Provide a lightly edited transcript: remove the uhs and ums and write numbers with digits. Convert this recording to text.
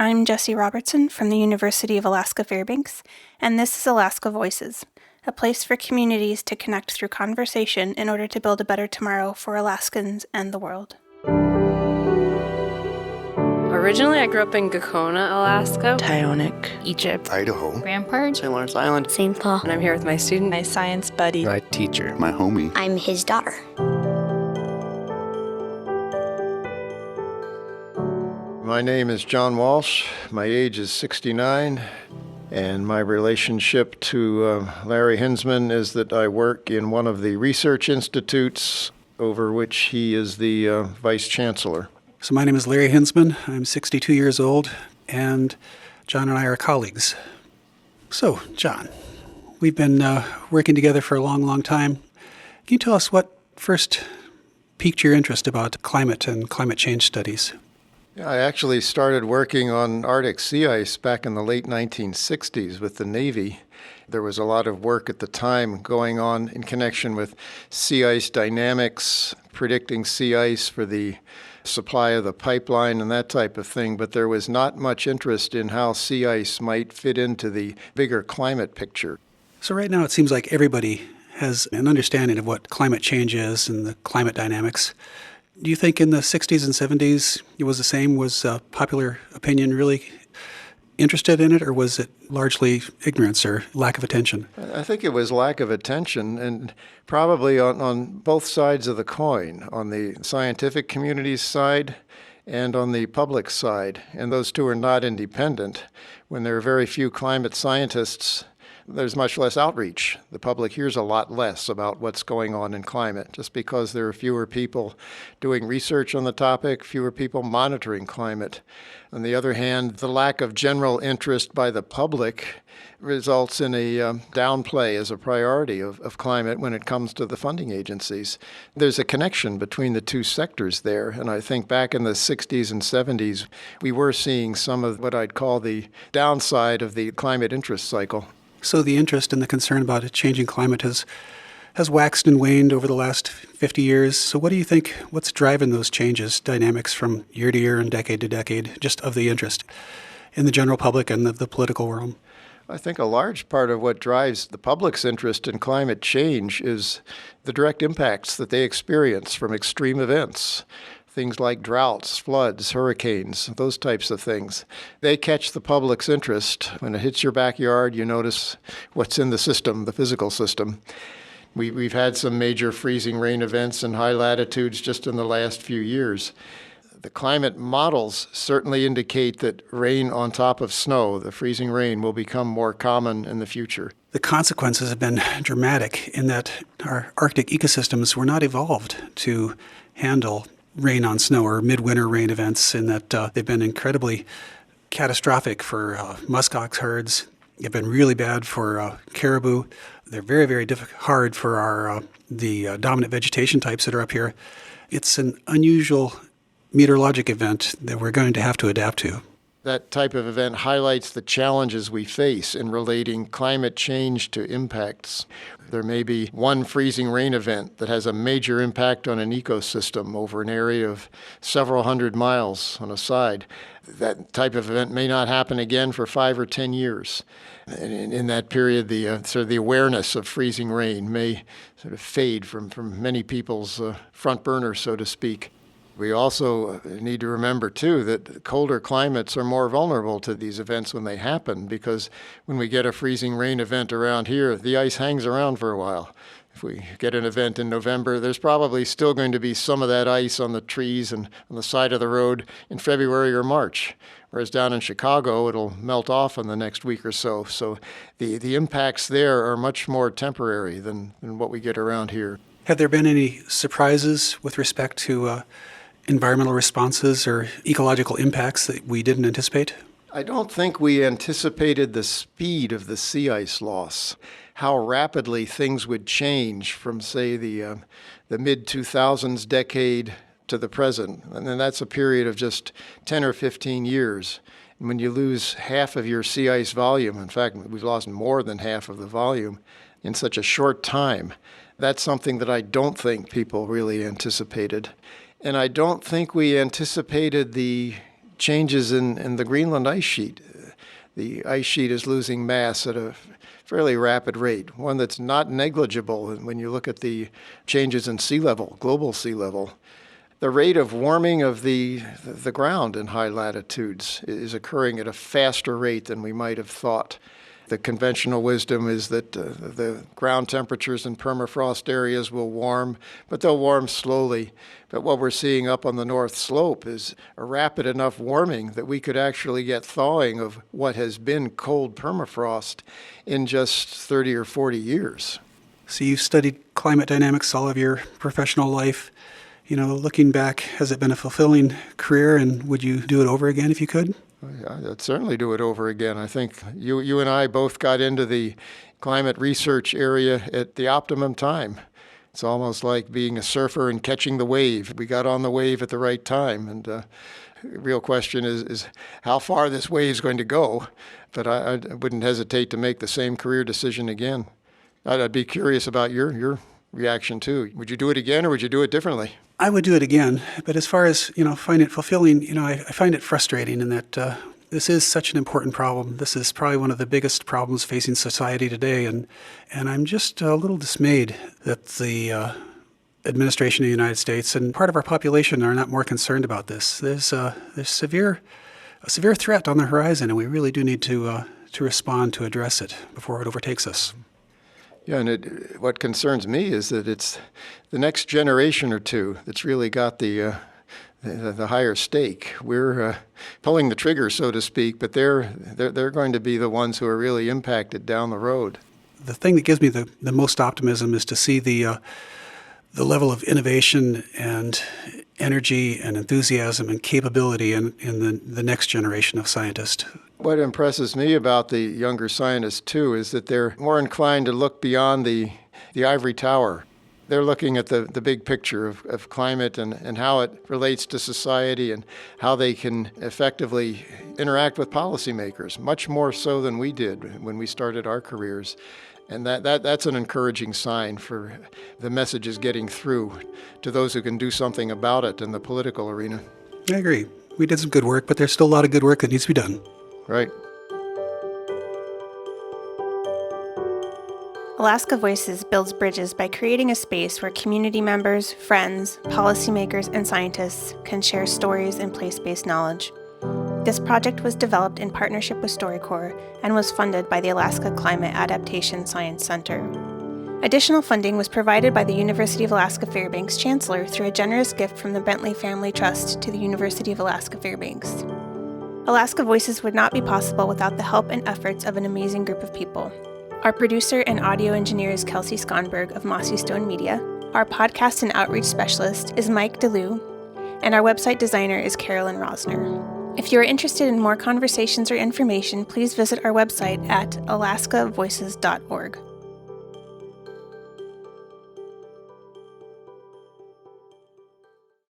I'm Jessie Robertson from the University of Alaska Fairbanks, and this is Alaska Voices, a place for communities to connect through conversation in order to build a better tomorrow for Alaskans and the world. Originally, I grew up in Gakona, Alaska, Tyonek, Egypt, Idaho, Rampart, St. Lawrence Island, St. Paul. and I'm here with my student, my science buddy, my teacher, my homie. I'm his daughter. My name is John Walsh. My age is 69, and my relationship to Larry Hinsman is that I work in one of the research institutes over which he is the vice chancellor. So my name is Larry Hinsman. I'm 62 years old, and John and I are colleagues. So, John, we've been working together for a long, long time. Can you tell us what first piqued your interest about climate and climate change studies? I actually started working on Arctic sea ice back in the late 1960s with the Navy. There was a lot of work at the time going on in connection with sea ice dynamics, predicting sea ice for the supply of the pipeline and that type of thing, but there was not much interest in how sea ice might fit into the bigger climate picture. So right now it seems like everybody has an understanding of what climate change is and the climate dynamics. Do you think in the 60s and 70s it was the same? Was popular opinion really interested in it, or was it largely ignorance or lack of attention? I think it was lack of attention, and probably on both sides of the coin, on the scientific community's side and on the public side. And those two are not independent. When there are very few climate scientists, there's much less outreach. The public hears a lot less about what's going on in climate, just because there are fewer people doing research on the topic, fewer people monitoring climate. On the other hand, the lack of general interest by the public results in a downplay as a priority of climate when it comes to the funding agencies. There's a connection between the two sectors there, and I think back in the 60s and 70s, we were seeing some of what I'd call the downside of the climate interest cycle. So the interest and the concern about a changing climate has waxed and waned over the last 50 years. So what do you think, what's driving those changes, dynamics from year to year and decade to decade, just of the interest in the general public and the political realm? I think a large part of what drives the public's interest in climate change is the direct impacts that they experience from extreme events. Things like droughts, floods, hurricanes, those types of things. They catch the public's interest. When it hits your backyard, you notice what's in the system, the physical system. We've had some major freezing rain events in high latitudes just in the last few years. The climate models certainly indicate that rain on top of snow, the freezing rain, will become more common in the future. The consequences have been dramatic in that our Arctic ecosystems were not evolved to handle rain on snow or midwinter rain events, in that they've been incredibly catastrophic for muskox herds. They've been really bad for caribou. They're very, very hard for the dominant vegetation types that are up here. It's an unusual meteorologic event that we're going to have to adapt to. That type of event highlights the challenges we face in relating climate change to impacts. There may be one freezing rain event that has a major impact on an ecosystem over an area of several hundred miles on a side. That type of event may not happen again for 5 or 10 years. And in that period, the awareness of freezing rain may sort of fade from many people's front burner, so to speak. We also need to remember, too, that colder climates are more vulnerable to these events when they happen, because when we get a freezing rain event around here, the ice hangs around for a while. If we get an event in November, there's probably still going to be some of that ice on the trees and on the side of the road in February or March. Whereas down in Chicago, it'll melt off in the next week or so. So the impacts there are much more temporary than what we get around here. Have there been any surprises with respect to environmental responses or ecological impacts that we didn't anticipate? I don't think we anticipated the speed of the sea ice loss, how rapidly things would change from, say, the mid-2000s decade to the present. And then that's a period of just 10 or 15 years. And when you lose half of your sea ice volume, in fact, we've lost more than half of the volume in such a short time, that's something that I don't think people really anticipated. And I don't think we anticipated the changes in the Greenland ice sheet. The ice sheet is losing mass at a fairly rapid rate, one that's not negligible when you look at the changes in sea level, global sea level. The rate of warming of the ground in high latitudes is occurring at a faster rate than we might have thought. The conventional wisdom is that the ground temperatures in permafrost areas will warm, but they'll warm slowly. But what we're seeing up on the North Slope is a rapid enough warming that we could actually get thawing of what has been cold permafrost in just 30 or 40 years. So you've studied climate dynamics all of your professional life. Looking back, has it been a fulfilling career, and would you do it over again if you could? I'd certainly do it over again. I think you and I both got into the climate research area at the optimum time. It's almost like being a surfer and catching the wave. We got on the wave at the right time. And the real question is how far this wave is going to go. But I wouldn't hesitate to make the same career decision again. I'd be curious about your reaction too. Would you do it again, or would you do it differently? I would do it again, but as far as, find it fulfilling, I find it frustrating in that this is such an important problem. This is probably one of the biggest problems facing society today, and I'm just a little dismayed that the administration of the United States and part of our population are not more concerned about this. There's a severe threat on the horizon, and we really do need to respond to address it before it overtakes us. Yeah, and what concerns me is that it's the next generation or two that's really got the higher stake. We're pulling the trigger, so to speak, but they're going to be the ones who are really impacted down the road. The thing that gives me the most optimism is to see the level of innovation and energy and enthusiasm and capability in the next generation of scientists. What impresses me about the younger scientists, too, is that they're more inclined to look beyond the ivory tower. They're looking at the big picture of climate and how it relates to society and how they can effectively interact with policymakers, much more so than we did when we started our careers. And that's an encouraging sign for the messages getting through to those who can do something about it in the political arena. I agree. We did some good work, but there's still a lot of good work that needs to be done. Right. Alaska Voices builds bridges by creating a space where community members, friends, policymakers, and scientists can share stories and place-based knowledge. This project was developed in partnership with StoryCorps and was funded by the Alaska Climate Adaptation Science Center. Additional funding was provided by the University of Alaska Fairbanks Chancellor through a generous gift from the Bentley Family Trust to the University of Alaska Fairbanks. Alaska Voices would not be possible without the help and efforts of an amazing group of people. Our producer and audio engineer is Kelsey Skonberg of Mossy Stone Media. Our podcast and outreach specialist is Mike DeLue, and our website designer is Carolyn Rosner. If you are interested in more conversations or information, please visit our website at alaskavoices.org.